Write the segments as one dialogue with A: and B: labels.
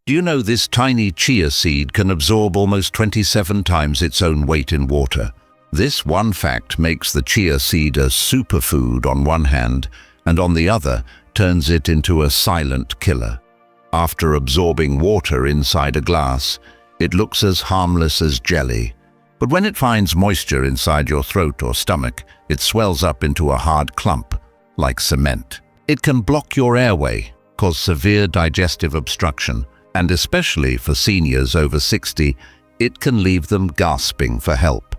A: Do you know this tiny chia seed can absorb almost 27 times its own weight in water? This one fact makes the chia seed a superfood on one hand, and on the other turns it into a silent killer. After absorbing water inside a glass, it looks as harmless as jelly. But when it finds moisture inside your throat or stomach, it swells up into a hard clump, like cement. It can block your airway, cause severe digestive obstruction, and especially for seniors over 60, it can leave them gasping for help.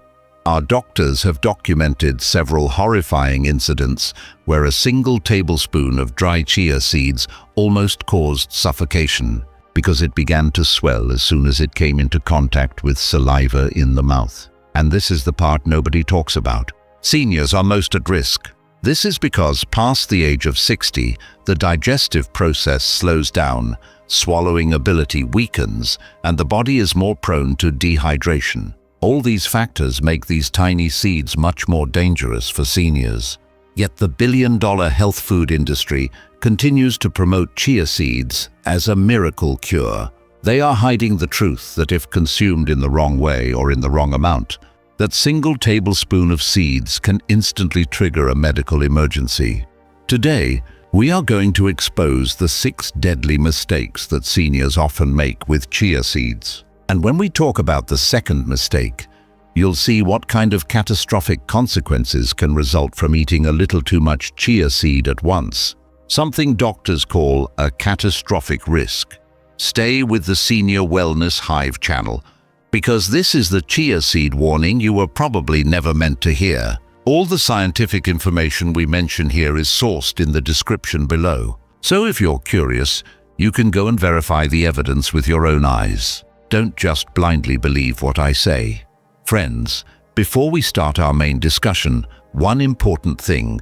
A: Our doctors have documented several horrifying incidents where a single tablespoon of dry chia seeds almost caused suffocation because it began to swell as soon as it came into contact with saliva in the mouth. And this is the part nobody talks about. Seniors are most at risk. This is because past the age of 60, the digestive process slows down, swallowing ability weakens, and the body is more prone to dehydration. All these factors make these tiny seeds much more dangerous for seniors. Yet the billion-dollar health food industry continues to promote chia seeds as a miracle cure. They are hiding the truth that if consumed in the wrong way or in the wrong amount, that single tablespoon of seeds can instantly trigger a medical emergency. Today, we are going to expose the 6 deadly mistakes that seniors often make with chia seeds. And when we talk about the second mistake, you'll see what kind of catastrophic consequences can result from eating a little too much chia seed at once. Something doctors call a catastrophic risk. Stay with the Senior Wellness Hive channel, because this is the chia seed warning you were probably never meant to hear. All the scientific information we mention here is sourced in the description below. So if you're curious, you can go and verify the evidence with your own eyes. Don't just blindly believe what I say. Friends, before we start our main discussion, one important thing.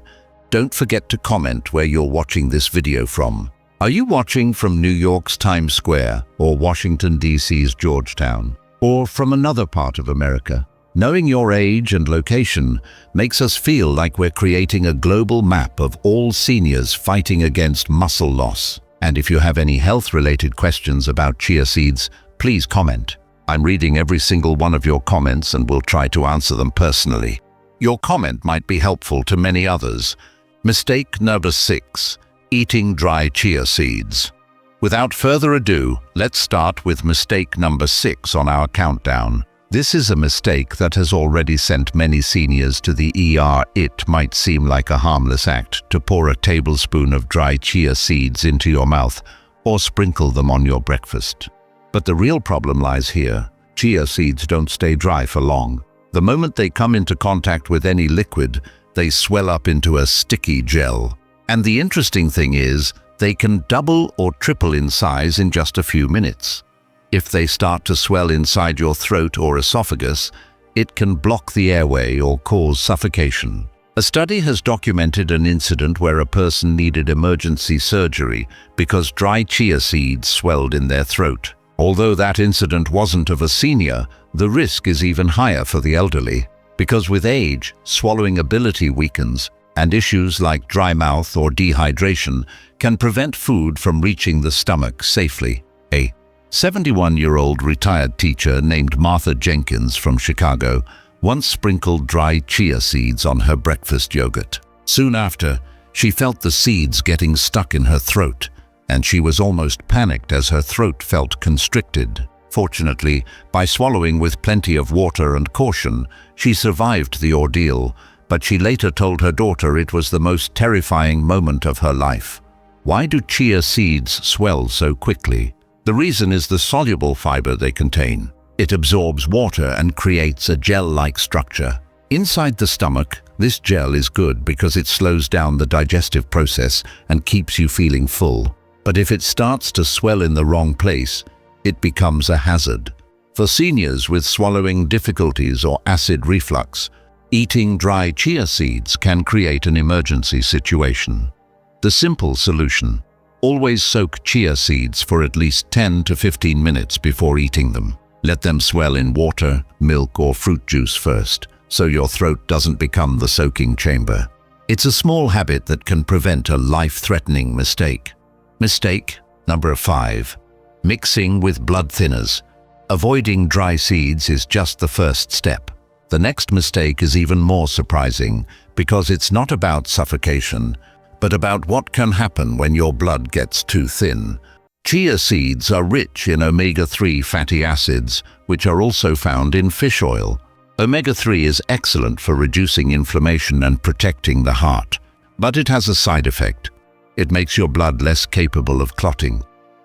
A: Don't forget to comment where you're watching this video from. Are you watching from New York's Times Square or Washington, D.C.'s Georgetown? Or from another part of America? Knowing your age and location makes us feel like we're creating a global map of all seniors fighting against muscle loss. And if you have any health-related questions about chia seeds, please comment. I'm reading every single one of your comments and will try to answer them personally. Your comment might be helpful to many others. Mistake number 6, eating dry chia seeds. Without further ado, let's start with mistake number 6 on our countdown. This is a mistake that has already sent many seniors to the ER. It might seem like a harmless act to pour a tablespoon of dry chia seeds into your mouth or sprinkle them on your breakfast. But the real problem lies here. Chia seeds don't stay dry for long. The moment they come into contact with any liquid, they swell up into a sticky gel. And the interesting thing is, they can double or triple in size in just a few minutes. If they start to swell inside your throat or esophagus, it can block the airway or cause suffocation. A study has documented an incident where a person needed emergency surgery because dry chia seeds swelled in their throat. Although that incident wasn't of a senior, the risk is even higher for the elderly, because with age, swallowing ability weakens, and issues like dry mouth or dehydration can prevent food from reaching the stomach safely. A 71-year-old retired teacher named Martha Jenkins from Chicago once sprinkled dry chia seeds on her breakfast yogurt. Soon after, she felt the seeds getting stuck in her throat, and she was almost panicked as her throat felt constricted. Fortunately, by swallowing with plenty of water and caution, she survived the ordeal, but she later told her daughter it was the most terrifying moment of her life. Why do chia seeds swell so quickly? The reason is the soluble fiber they contain. It absorbs water and creates a gel-like structure. Inside the stomach, this gel is good because it slows down the digestive process and keeps you feeling full. But if it starts to swell in the wrong place, it becomes a hazard. For seniors with swallowing difficulties or acid reflux, eating dry chia seeds can create an emergency situation. The simple solution: always soak chia seeds for at least 10 to 15 minutes before eating them. Let them swell in water, milk, or fruit juice first, so your throat doesn't become the soaking chamber. It's a small habit that can prevent a life-threatening mistake. Mistake number 5. Mixing with blood thinners. Avoiding dry seeds is just the first step. The next mistake is even more surprising because it's not about suffocation, but about what can happen when your blood gets too thin. Chia seeds are rich in omega-3 fatty acids, which are also found in fish oil. Omega-3 is excellent for reducing inflammation and protecting the heart, but it has a side effect. It makes your blood less capable of clotting.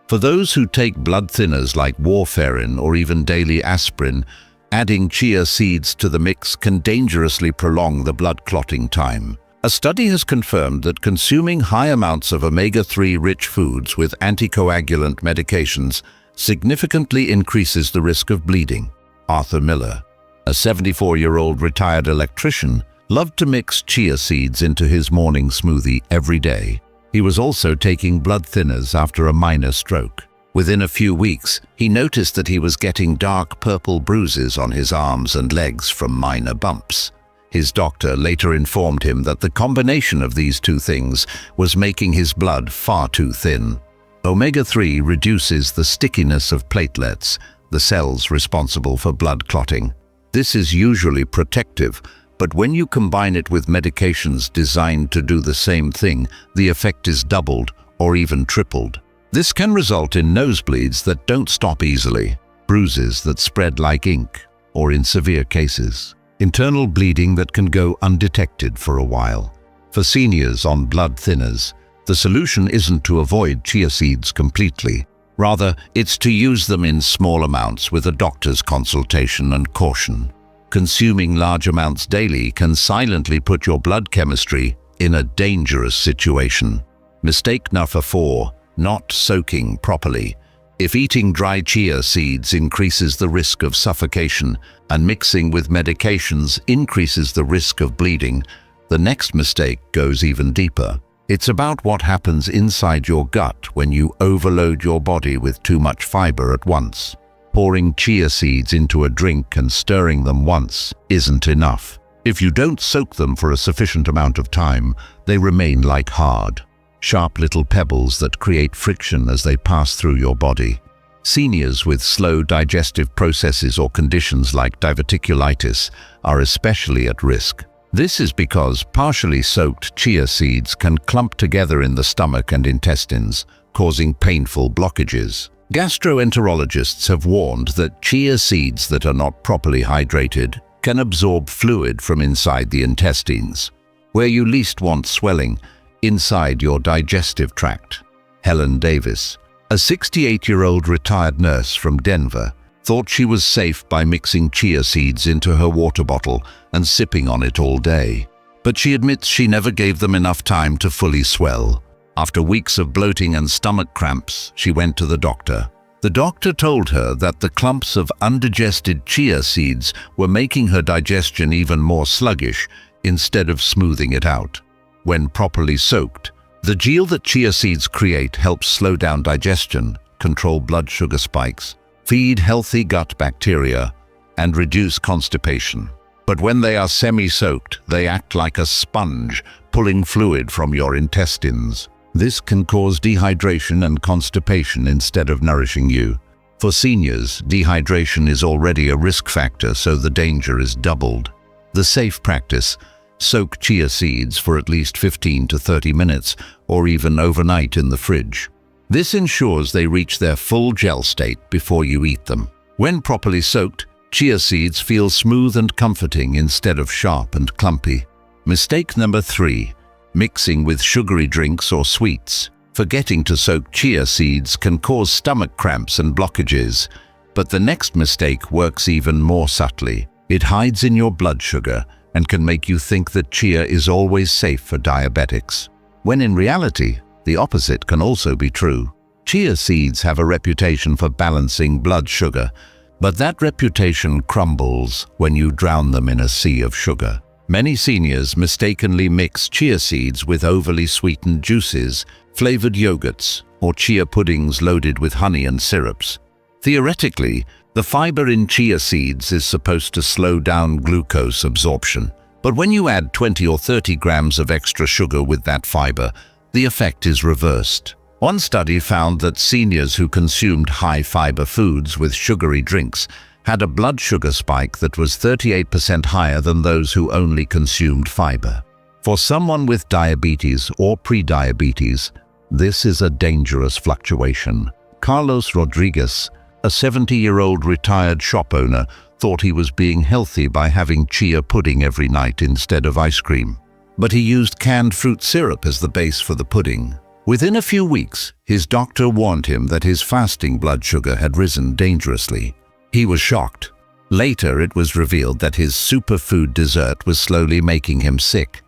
A: For those who take blood thinners like warfarin or even daily aspirin, adding chia seeds to the mix can dangerously prolong the blood clotting time. A study has confirmed that consuming high amounts of omega-3 rich foods with anticoagulant medications significantly increases the risk of bleeding. Arthur Miller, a 74-year-old retired electrician, loved to mix chia seeds into his morning smoothie every day. He was also taking blood thinners after a minor stroke. Within a few weeks, he noticed that he was getting dark purple bruises on his arms and legs from minor bumps. His doctor later informed him that the combination of these two things was making his blood far too thin. Omega-3 reduces the stickiness of platelets, the cells responsible for blood clotting. This is usually protective, but when you combine it with medications designed to do the same thing, the effect is doubled or even tripled. This can result in nosebleeds that don't stop easily, bruises that spread like ink, or in severe cases, internal bleeding that can go undetected for a while. For seniors on blood thinners, the solution isn't to avoid chia seeds completely. Rather, it's to use them in small amounts with a doctor's consultation and caution. Consuming large amounts daily can silently put your blood chemistry in a dangerous situation. Mistake number 4, not soaking properly. If eating dry chia seeds increases the risk of suffocation and mixing with medications increases the risk of bleeding, the next mistake goes even deeper. It's about what happens inside your gut when you overload your body with too much fiber at once. Pouring chia seeds into a drink and stirring them once isn't enough. If you don't soak them for a sufficient amount of time, they remain like hard, sharp little pebbles that create friction as they pass through your body. Seniors with slow digestive processes or conditions like diverticulitis are especially at risk. This is because partially soaked chia seeds can clump together in the stomach and intestines, causing painful blockages. Gastroenterologists have warned that chia seeds that are not properly hydrated can absorb fluid from inside the intestines, where you least want swelling, inside your digestive tract. Helen Davis, a 68-year-old retired nurse from Denver, thought she was safe by mixing chia seeds into her water bottle and sipping on it all day. But she admits she never gave them enough time to fully swell. After weeks of bloating and stomach cramps, she went to the doctor. The doctor told her that the clumps of undigested chia seeds were making her digestion even more sluggish instead of smoothing it out. When properly soaked, the gel that chia seeds create helps slow down digestion, control blood sugar spikes, feed healthy gut bacteria, and reduce constipation. But when they are semi-soaked, they act like a sponge, pulling fluid from your intestines. This can cause dehydration and constipation instead of nourishing you. For seniors, dehydration is already a risk factor, so the danger is doubled. The safe practice: soak chia seeds for at least 15 to 30 minutes or even overnight in the fridge. This ensures they reach their full gel state before you eat them. When properly soaked, chia seeds feel smooth and comforting instead of sharp and clumpy. Mistake number 3, mixing with sugary drinks or sweets. Forgetting to soak chia seeds can cause stomach cramps and blockages, but the next mistake works even more subtly. It hides in your blood sugar and can make you think that chia is always safe for diabetics, when in reality, the opposite can also be true. Chia seeds have a reputation for balancing blood sugar, but that reputation crumbles when you drown them in a sea of sugar. Many seniors mistakenly mix chia seeds with overly sweetened juices, flavored yogurts, or chia puddings loaded with honey and syrups. Theoretically, the fiber in chia seeds is supposed to slow down glucose absorption, but when you add 20 or 30 grams of extra sugar with that fiber, the effect is reversed. One study found that seniors who consumed high-fiber foods with sugary drinks had a blood sugar spike that was 38% higher than those who only consumed fiber. For someone with diabetes or pre-diabetes, this is a dangerous fluctuation. Carlos Rodriguez, a 70-year-old retired shop owner, thought he was being healthy by having chia pudding every night instead of ice cream. But he used canned fruit syrup as the base for the pudding. Within a few weeks, his doctor warned him that his fasting blood sugar had risen dangerously. He was shocked. Later, it was revealed that his superfood dessert was slowly making him sick.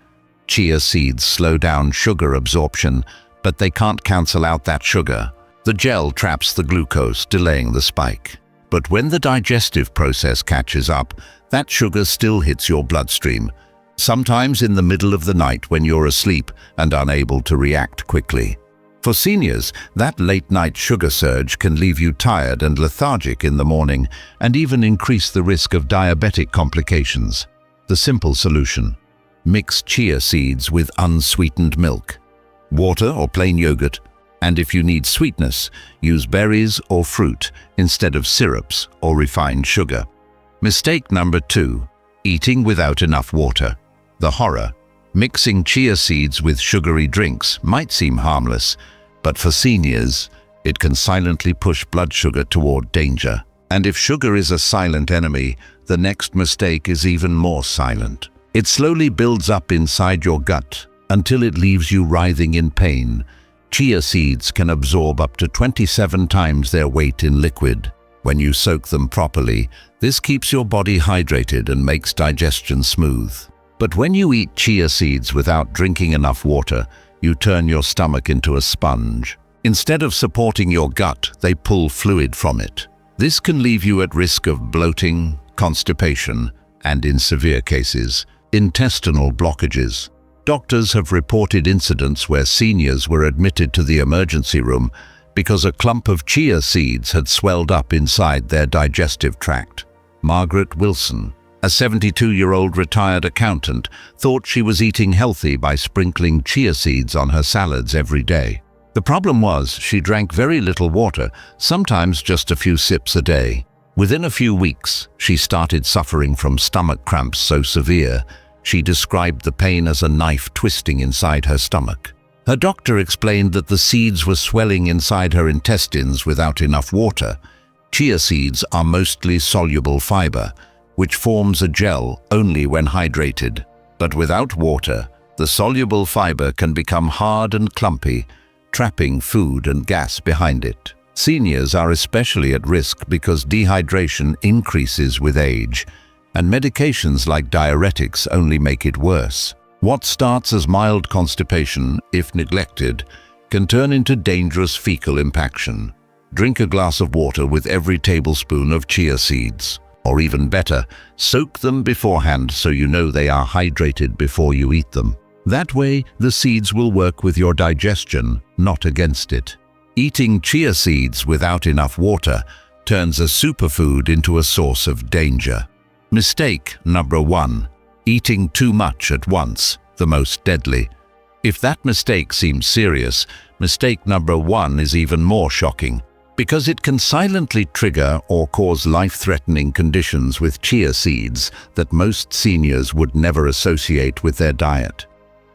A: Chia seeds slow down sugar absorption, but they can't cancel out that sugar. The gel traps the glucose, delaying the spike. But when the digestive process catches up, that sugar still hits your bloodstream, sometimes in the middle of the night when you're asleep and unable to react quickly. For seniors, that late-night sugar surge can leave you tired and lethargic in the morning and even increase the risk of diabetic complications. The simple solution: mix chia seeds with unsweetened milk, water or plain yogurt, and if you need sweetness, use berries or fruit instead of syrups or refined sugar. Mistake number 2: eating without enough water. The horror. Mixing chia seeds with sugary drinks might seem harmless, but for seniors, it can silently push blood sugar toward danger. And if sugar is a silent enemy, the next mistake is even more silent. It slowly builds up inside your gut until it leaves you writhing in pain. Chia seeds can absorb up to 27 times their weight in liquid. When you soak them properly, this keeps your body hydrated and makes digestion smooth. But when you eat chia seeds without drinking enough water, you turn your stomach into a sponge. Instead of supporting your gut, they pull fluid from it. This can leave you at risk of bloating, constipation, and in severe cases, intestinal blockages. Doctors have reported incidents where seniors were admitted to the emergency room because a clump of chia seeds had swelled up inside their digestive tract. Margaret Wilson, a 72-year-old retired accountant, thought she was eating healthy by sprinkling chia seeds on her salads every day. The problem was she drank very little water, sometimes just a few sips a day. Within a few weeks, she started suffering from stomach cramps so severe, she described the pain as a knife twisting inside her stomach. Her doctor explained that the seeds were swelling inside her intestines without enough water. Chia seeds are mostly soluble fiber, which forms a gel only when hydrated. But without water, the soluble fiber can become hard and clumpy, trapping food and gas behind it. Seniors are especially at risk because dehydration increases with age, and medications like diuretics only make it worse. What starts as mild constipation, if neglected, can turn into dangerous fecal impaction. Drink a glass of water with every tablespoon of chia seeds. Or even better, soak them beforehand so you know they are hydrated before you eat them. That way, the seeds will work with your digestion, not against it. Eating chia seeds without enough water turns a superfood into a source of danger. Mistake number 1: eating too much at once, the most deadly. If that mistake seems serious, mistake number 1 is even more shocking, because it can silently trigger or cause life-threatening conditions with chia seeds that most seniors would never associate with their diet.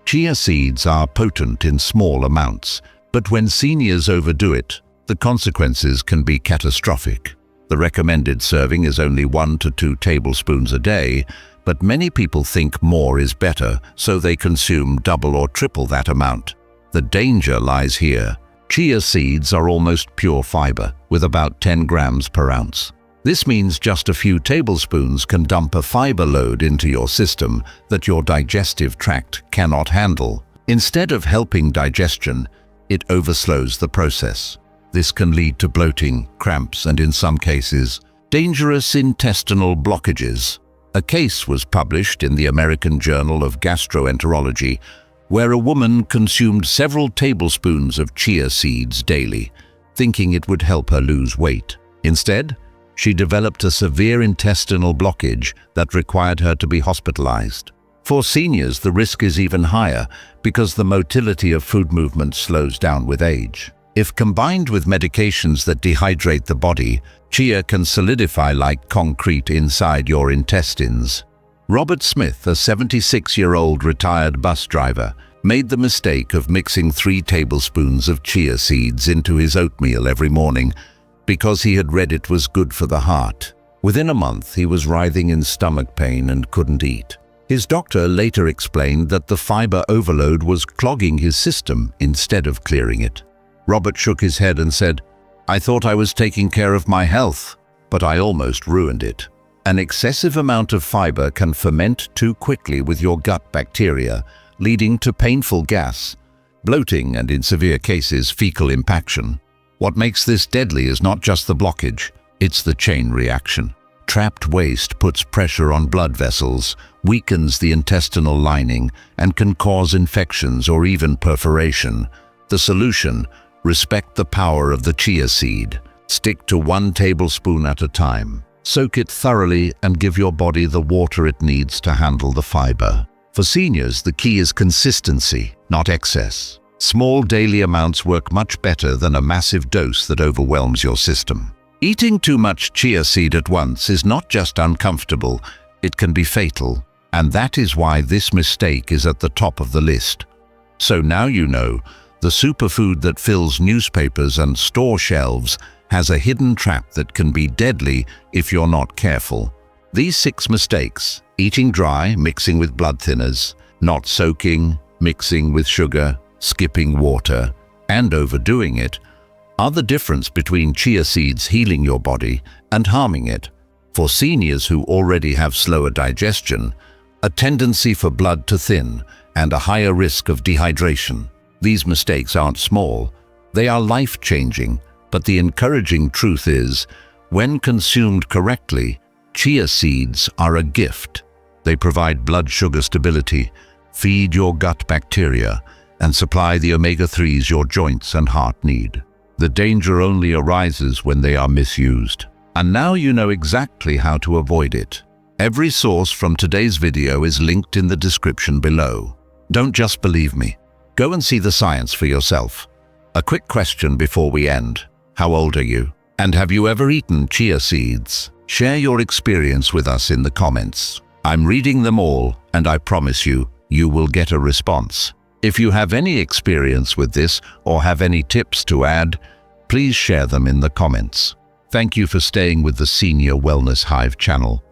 A: Chia seeds are potent in small amounts, but when seniors overdo it, the consequences can be catastrophic. The recommended serving is only 1 to 2 tablespoons a day, but many people think more is better, so they consume double or triple that amount. The danger lies here. Chia seeds are almost pure fiber, with about 10 grams per ounce. This means just a few tablespoons can dump a fiber load into your system that your digestive tract cannot handle. Instead of helping digestion, it overslows the process. This can lead to bloating, cramps, and in some cases, dangerous intestinal blockages. A case was published in the American Journal of Gastroenterology, where a woman consumed several tablespoons of chia seeds daily, thinking it would help her lose weight. Instead, she developed a severe intestinal blockage that required her to be hospitalized. For seniors, the risk is even higher because the motility of food movement slows down with age. If combined with medications that dehydrate the body, chia can solidify like concrete inside your intestines. Robert Smith, a 76-year-old retired bus driver, made the mistake of mixing 3 tablespoons of chia seeds into his oatmeal every morning because he had read it was good for the heart. Within a month, he was writhing in stomach pain and couldn't eat. His doctor later explained that the fiber overload was clogging his system instead of clearing it. Robert shook his head and said, "I thought I was taking care of my health, but I almost ruined it." An excessive amount of fiber can ferment too quickly with your gut bacteria, leading to painful gas, bloating, and in severe cases, fecal impaction. What makes this deadly is not just the blockage, it's the chain reaction. Trapped waste puts pressure on blood vessels, weakens the intestinal lining, and can cause infections or even perforation. The solution: respect the power of the chia seed. Stick to 1 tablespoon at a time. Soak it thoroughly and give your body the water it needs to handle the fiber. For seniors, the key is consistency, not excess. Small daily amounts work much better than a massive dose that overwhelms your system. Eating too much chia seed at once is not just uncomfortable, it can be fatal. And that is why this mistake is at the top of the list. So now you know, the superfood that fills newspapers and store shelves has a hidden trap that can be deadly if you're not careful. These 6 mistakes: eating dry, mixing with blood thinners; not soaking, mixing with sugar; skipping water; and overdoing it, are the difference between chia seeds healing your body and harming it. For seniors who already have slower digestion, a tendency for blood to thin, and a higher risk of dehydration, these mistakes aren't small, they are life-changing. But the encouraging truth is, when consumed correctly, chia seeds are a gift. They provide blood sugar stability, feed your gut bacteria, and supply the omega-3s your joints and heart need. The danger only arises when they are misused. And now you know exactly how to avoid it. Every source from today's video is linked in the description below. Don't just believe me. Go and see the science for yourself. A quick question before we end. How old are you? And have you ever eaten chia seeds? Share your experience with us in the comments. I'm reading them all, and I promise you, you will get a response. If you have any experience with this or have any tips to add, please share them in the comments. Thank you for staying with the Senior Wellness Hive channel.